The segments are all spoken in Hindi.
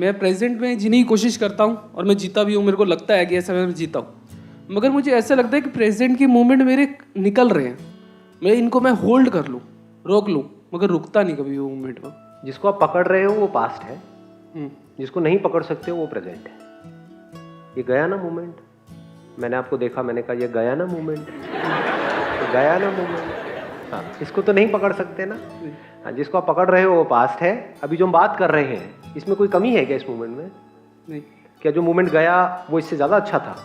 मैं प्रेजेंट में जीने की कोशिश करता हूँ और मैं जीता भी हूँ, मेरे को लगता है कि ऐसा मैं जीता हूँ, मगर मुझे ऐसा लगता है कि प्रेजेंट के मोमेंट मेरे निकल रहे हैं, मैं इनको मैं होल्ड कर लूँ, रोक लूँ, मगर रुकता नहीं कभी वो मोमेंट में। जिसको आप पकड़ रहे हो वो पास्ट है, जिसको नहीं पकड़ सकते हो वो प्रेजेंट है। ये गया ना मोमेंट, मैंने आपको देखा, मैंने कहा ये गया ना मोमेंट, गया ना मोमेंट। हाँ, इसको तो नहीं पकड़ सकते ना। हाँ, जिसको आप पकड़ रहे हो वो पास्ट है। अभी जो हम बात कर रहे हैं इसमें कोई कमी है क्या इस मोमेंट में? नहीं। क्या जो मोमेंट गया वो इससे ज़्यादा अच्छा था?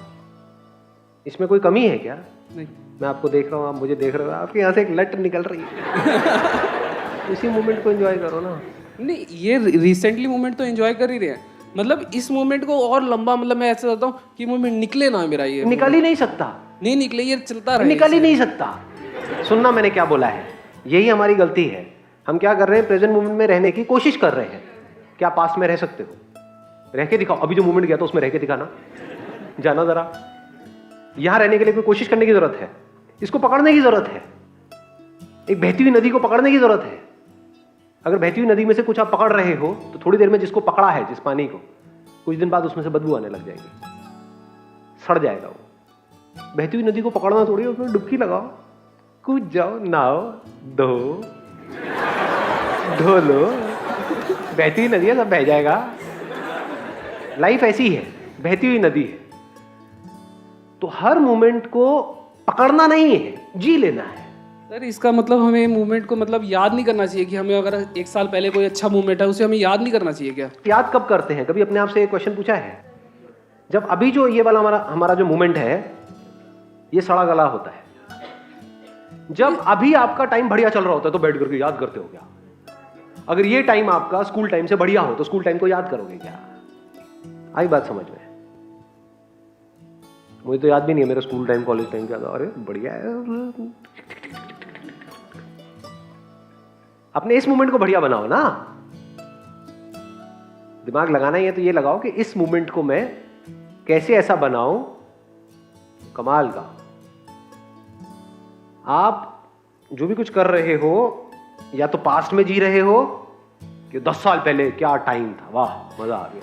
इसमें कोई कमी है क्या? नहीं। मैं आपको देख रहा हूँ, आप मुझे देख रहे हो, आपके यहाँ से एक लट निकल रही है। इसी मोमेंट को एंजॉय करो ना। नहीं, ये रिसेंटली मोमेंट तो एंजॉय कर ही रहे हैं, मतलब इस मोमेंट को और लंबा, मतलब मैं ऐसा चाहता हूँ कि मोमेंट निकले ना मेरा, ये निकल ही नहीं सकता। नहीं निकले, ये चलता रहे, निकल ही नहीं सकता। सुनना मैंने क्या बोला है, यही हमारी गलती है। हम क्या कर रहे हैं, प्रेजेंट मोमेंट में रहने की कोशिश कर रहे हैं। क्या पास्ट में रह सकते हो? रह के दिखाओ। अभी जो मोमेंट गया था उसमें रह के दिखाना, जाना जरा। यहां रहने के लिए कोई कोशिश करने की जरूरत है, इसको पकड़ने की जरूरत है। एक बहती हुई नदी को पकड़ने की जरूरत है। अगर बहती हुई नदी में से कुछ आप पकड़ रहे हो तो थोड़ी देर में जिसको पकड़ा है, जिस पानी को, कुछ दिन बाद उसमें से बदबू आने लग जाएगी, सड़ जाएगा वो। बहती हुई नदी को पकड़ना थोड़ी, उसमें डुबकी लगाओ, कूद जाओ, नहाओ, धो लो, बहती हुई नदी है, सब बह जाएगा। लाइफ ऐसी है, बहती हुई नदी है। तो हर मोमेंट को पकड़ना नहीं है, जी लेना है। सर इसका मतलब हमें मूवमेंट को मतलब याद नहीं करना चाहिए कि हमें अगर एक साल पहले कोई अच्छा मूवमेंट है उसे हमें याद नहीं करना चाहिए क्या? याद कब करते हैं? कभी अपने आप से एक क्वेश्चन पूछा है? जब अभी जो ये वाला हमारा जो मूवमेंट है ये सड़ा गला होता है। जब अभी आपका टाइम बढ़िया चल रहा होता है तो बैठ करके याद करते हो क्या? अगर ये टाइम आपका स्कूल टाइम से बढ़िया हो तो स्कूल टाइम को याद करोगे क्या? आई बात समझ में? मुझे तो याद भी नहीं है मेरा स्कूल टाइम, कॉलेज टाइम क्या था। अरे बढ़िया है। अपने इस मोमेंट को बढ़िया बनाओ ना। दिमाग लगाना ही है तो ये लगाओ कि इस मोमेंट को मैं कैसे ऐसा बनाऊं कमाल का। आप जो भी कुछ कर रहे हो या तो पास्ट में जी रहे हो कि 10 साल पहले क्या टाइम था, वाह मजा आ गया,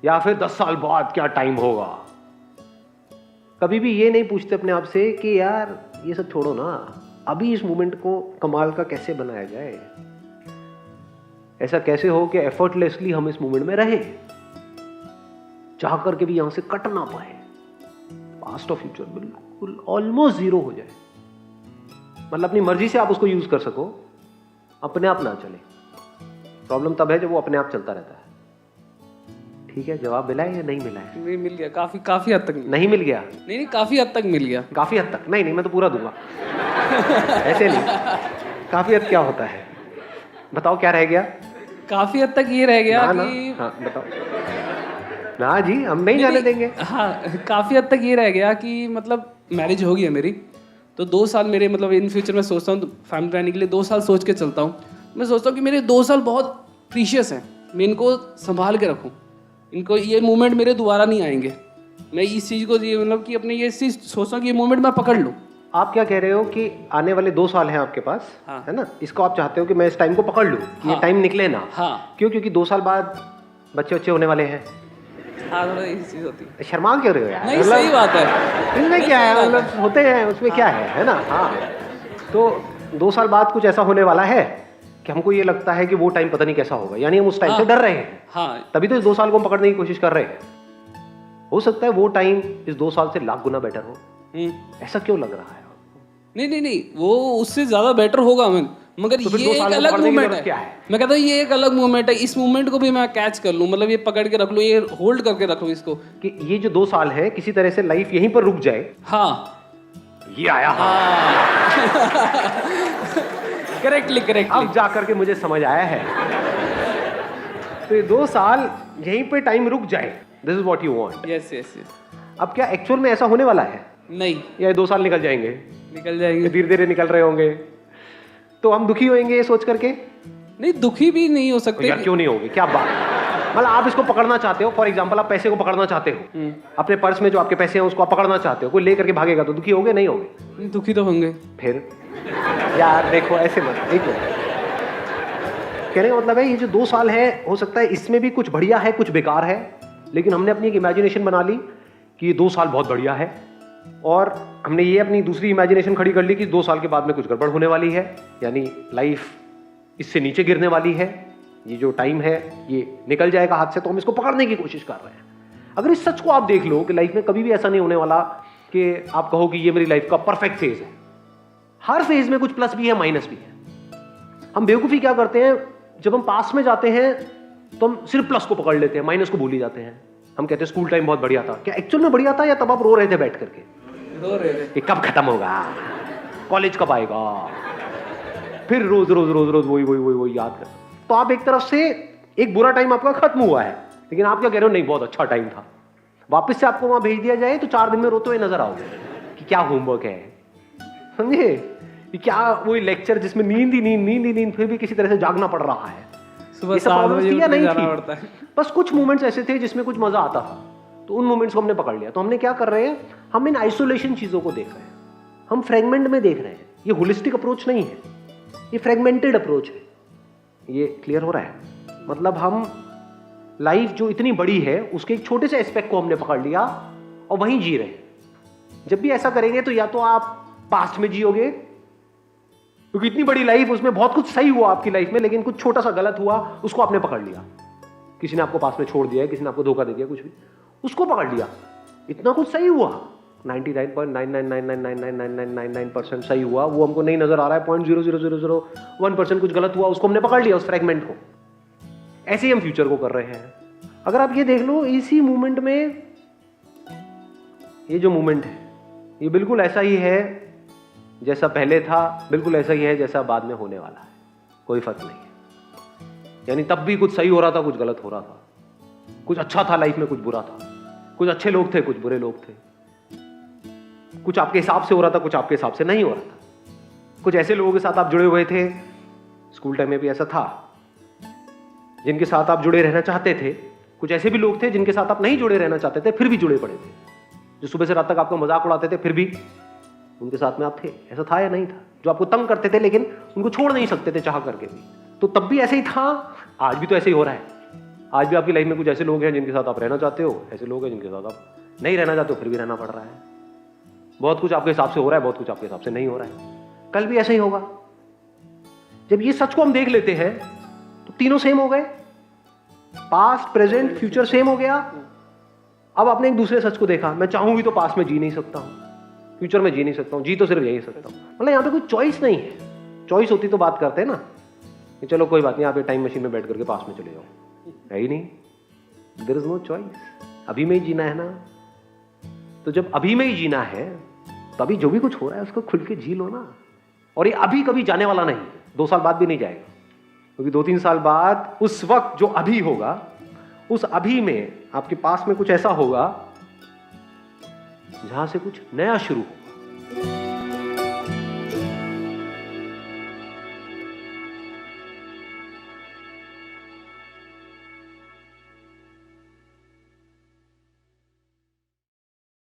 या फिर 10 साल बाद क्या टाइम होगा। कभी भी ये नहीं पूछते अपने आप से कि यार ये सब छोड़ो ना, अभी इस मोमेंट को कमाल का कैसे बनाया जाए। ऐसा कैसे हो कि एफर्टलेसली हम इस मोमेंट में रहे, चाह करके भी यहां से कट ना पाए। पास्ट और फ्यूचर बिल्कुल ऑलमोस्ट जीरो हो जाए, मतलब अपनी मर्जी से आप उसको यूज कर सको, अपने आप ना चले। प्रॉब्लम तब है जब वो अपने आप चलता रहता है। ठीक है, जवाब मिला है या नहीं मिला है? नहीं मिल गया, काफी हद तक नहीं मिल गया। नहीं काफी हद तक मिल गया। काफी हद तक नहीं, मैं तो पूरा दूंगा। ऐसे नहीं, काफी हद क्या होता है बताओ, क्या रह गया? काफी हद तक ये रह गया ना, कि हाँ बताओ ना जी, हम नहीं जाने देंगे। हाँ, काफी हद तक ये रह गया कि मतलब मैरिज हो गई है मेरी, तो 2 साल मेरे मतलब इन फ्यूचर में सोचता हूँ फैमिली प्लानिंग के लिए 2 साल सोच के चलता हूँ। मैं सोचता हूँ कि मेरे 2 साल बहुत प्रीशियस हैं, मैं इनको संभाल के रखूँ, इनको ये मोमेंट मेरे दोबारा नहीं आएंगे। मैं इस चीज़ को ये मतलब कि अपने ये चीज़ सोचता हूँ कि ये मोमेंट मैं पकड़ लूँ। आप क्या कह रहे हो कि आने वाले 2 साल हैं आपके पास, हाँ। है ना, इसको आप चाहते हो कि मैं इस टाइम को पकड़ लूँ कि हाँ। ये टाइम निकले ना। हाँ। क्यों? क्योंकि 2 साल बाद बच्चे होने वाले हैं। हाँ, थोड़ा ये चीज़ होती है। शर्मा क्यों रहे हो यार? नहीं सही बात है, इनमें क्या है, मतलब होते हैं उसमें क्या है ना। हाँ, तो 2 साल बाद कुछ ऐसा होने वाला है कि हमको ये लगता है कि वो टाइम पता नहीं कैसा होगा, यानी हम उस टाइम से डर रहे हैं। हाँ, तभी तो इस 2 साल को हम पकड़ने की कोशिश कर रहे हैं। हो सकता है वो टाइम इस 2 साल से लाख गुना बेटर हो। ऐसा क्यों लग रहा है? नहीं, वो उससे ज्यादा बेटर होगा मैं, मगर तो फिर ये 2 एक साल को अलग पकड़ने की मूवमेंट जरूरत है। क्या है? मैं कहता हूँ ये एक अलग मूवमेंट है, इस मूवमेंट को भी मैं कैच कर लूँ, मतलब ये पकड़ के रख लूँ, ये होल्ड करके रख लूँ इसको कि ये जो 2 साल है किसी तरह से लाइफ यहीं पर रुक जाए। हाँ, ये आया। करेक्टली अब जाकर के मुझे समझ आया है। तो ये 2 साल यहीं पे टाइम रुक जाए, this is what you want. Yes. अब क्या एक्चुअल में ऐसा होने वाला है? नहीं, या 2 साल निकल जाएंगे? निकल जाएंगे, धीरे धीरे निकल रहे होंगे, तो हम दुखी होंगे ये सोच करके? नहीं दुखी भी नहीं हो सकते यार क्यों नहीं होगी, क्या बात। मतलब आप इसको पकड़ना चाहते हो, फॉर एग्जांपल आप पैसे को पकड़ना चाहते हो, अपने पर्स में जो आपके पैसे हैं उसको आप पकड़ना चाहते हो, कोई ले करके भागेगा तो दुखी होगे नहीं होगे? दुखी तो होंगे। फिर यार देखो ऐसे मत, कहने का मतलब है ये जो 2 साल है, हो सकता है इसमें भी कुछ बढ़िया है कुछ बेकार है, लेकिन हमने अपनी एक इमेजिनेशन बना ली कि ये 2 साल बहुत बढ़िया है, और हमने ये अपनी दूसरी इमेजिनेशन खड़ी कर ली कि 2 साल के बाद में कुछ गड़बड़ होने वाली है, यानी लाइफ इससे नीचे गिरने वाली है, ये जो टाइम है ये निकल जाएगा हाथ से, तो हम इसको पकड़ने की कोशिश कर रहे हैं। अगर इस सच को आप देख लो कि लाइफ में कभी भी ऐसा नहीं होने वाला कि आप कहो कि ये मेरी लाइफ का परफेक्ट फेज है। हर फेज में कुछ प्लस भी है माइनस भी है। हम बेवकूफ़ी क्या करते हैं, जब हम पास में जाते हैं तो हम सिर्फ प्लस को पकड़ लेते हैं, माइनस को भूल ही जाते हैं। हम कहते हैं स्कूल टाइम बहुत बढ़िया था। क्या एक्चुअल में बढ़िया था, या तब आप रो रहे थे बैठ करके? रो रहे थे कि कब खत्म होगा, कॉलेज कब आएगा, फिर रोज रोज रोज रोज वही वही वही वही याद कर। तो आप एक तरफ से एक बुरा टाइम आपका खत्म हुआ है, लेकिन आप क्या कह रहे हो, नहीं बहुत अच्छा टाइम था। वापस से आपको वहां भेज दिया जाए तो 4 दिन में रोते हुए नजर आओगे कि क्या होमवर्क है, समझे? कि क्या वही लेक्चर जिसमें नींद ही नींद, फिर भी किसी तरह से जागना पड़ रहा है। सुबह 7 बजे या नहीं जाना थी, पड़ता है। बस कुछ मोमेंट्स ऐसे थे जिसमें कुछ मजा आता था, तो उन मोमेंट्स को हमने पकड़ लिया। तो हमने क्या कर रहे हैं, हम इन आइसोलेशन चीजों को देख रहे हैं, हम फ्रेगमेंट में देख रहे हैं। ये होलिस्टिक अप्रोच नहीं है, ये फ्रेगमेंटेड अप्रोच है। ये क्लियर हो रहा है? मतलब हम लाइफ जो इतनी बड़ी है उसके एक छोटे से एस्पेक्ट को हमने पकड़ लिया और वहीं जी रहे हैं। जब भी ऐसा करेंगे तो या तो आप पास्ट में जियोगे, क्योंकि इतनी बड़ी लाइफ, उसमें बहुत कुछ सही हुआ आपकी लाइफ में, लेकिन कुछ छोटा सा गलत हुआ, उसको आपने पकड़ लिया। किसी ने आपको पास में छोड़ दिया है, किसी ने आपको धोखा दे दिया, कुछ भी, उसको पकड़ लिया। इतना कुछ सही हुआ, 99.99999999% सही हुआ, वो हमको नहीं नजर आ रहा है, 0.00001% कुछ गलत हुआ, उसको हमने पकड़ लिया, उस फ्रेगमेंट को। ऐसे ही हम फ्यूचर को कर रहे हैं। अगर आप ये देख लो, इसी मूवमेंट में, ये जो मूवमेंट है ये बिल्कुल ऐसा ही है जैसा पहले था, बिल्कुल ऐसा ही है जैसा बाद में होने वाला है, कोई फर्क नहीं है। यानी तब भी कुछ सही हो रहा था, कुछ गलत हो रहा था, कुछ अच्छा था लाइफ में, कुछ बुरा था, कुछ अच्छे लोग थे, कुछ बुरे लोग थे, कुछ आपके हिसाब से हो रहा था, कुछ आपके हिसाब से नहीं हो रहा था, कुछ ऐसे लोगों के साथ आप जुड़े हुए थे, स्कूल टाइम में भी ऐसा था, जिनके साथ आप जुड़े रहना चाहते थे, कुछ ऐसे भी लोग थे जिनके साथ आप नहीं जुड़े रहना चाहते थे, फिर भी जुड़े पड़े थे, जो सुबह से रात तक आपका मजाक उड़ाते थे, फिर भी उनके साथ में आप थे। ऐसा था या नहीं था? जो आपको तंग करते थे लेकिन उनको छोड़ नहीं सकते थे चाह करके भी, तो तब भी ऐसे ही था, आज भी तो ऐसे ही हो रहा है। आज भी आपकी लाइफ में कुछ ऐसे लोग हैं जिनके साथ आप रहना चाहते हो, ऐसे लोग हैं जिनके साथ आप नहीं रहना चाहते हो, फिर भी रहना पड़ रहा है। बहुत कुछ आपके हिसाब से हो रहा है, बहुत कुछ आपके हिसाब से नहीं हो रहा है, कल भी ऐसे ही होगा। जब ये सच को हम देख लेते हैं तो तीनों सेम हो गए, पास्ट प्रेजेंट फ्यूचर सेम हो गया। अब आपने एक दूसरे सच को देखा, मैं चाहूं भी तो पास्ट में जी नहीं सकता हूं, फ्यूचर में जी नहीं सकता हूं, जी तो सिर्फ यही सकता हूं। मतलब यहां पे कोई चॉइस नहीं है। चॉइस होती तो बात करते हैं ना कि चलो कोई बात नहीं, आप टाइम मशीन में बैठ करके पास्ट में चले जाओ, है ही नहीं। देयर इज नो चॉइस, अभी में ही जीना है ना। तो जब अभी में ही जीना है तो अभी जो भी कुछ हो रहा है उसको खुल के जी लो ना। और ये अभी कभी जाने वाला नहीं, 2 साल बाद भी नहीं जाएगा, क्योंकि 2-3 साल बाद उस वक्त जो अभी होगा, उस अभी में आपके पास में कुछ ऐसा होगा जहां से कुछ नया शुरू हो।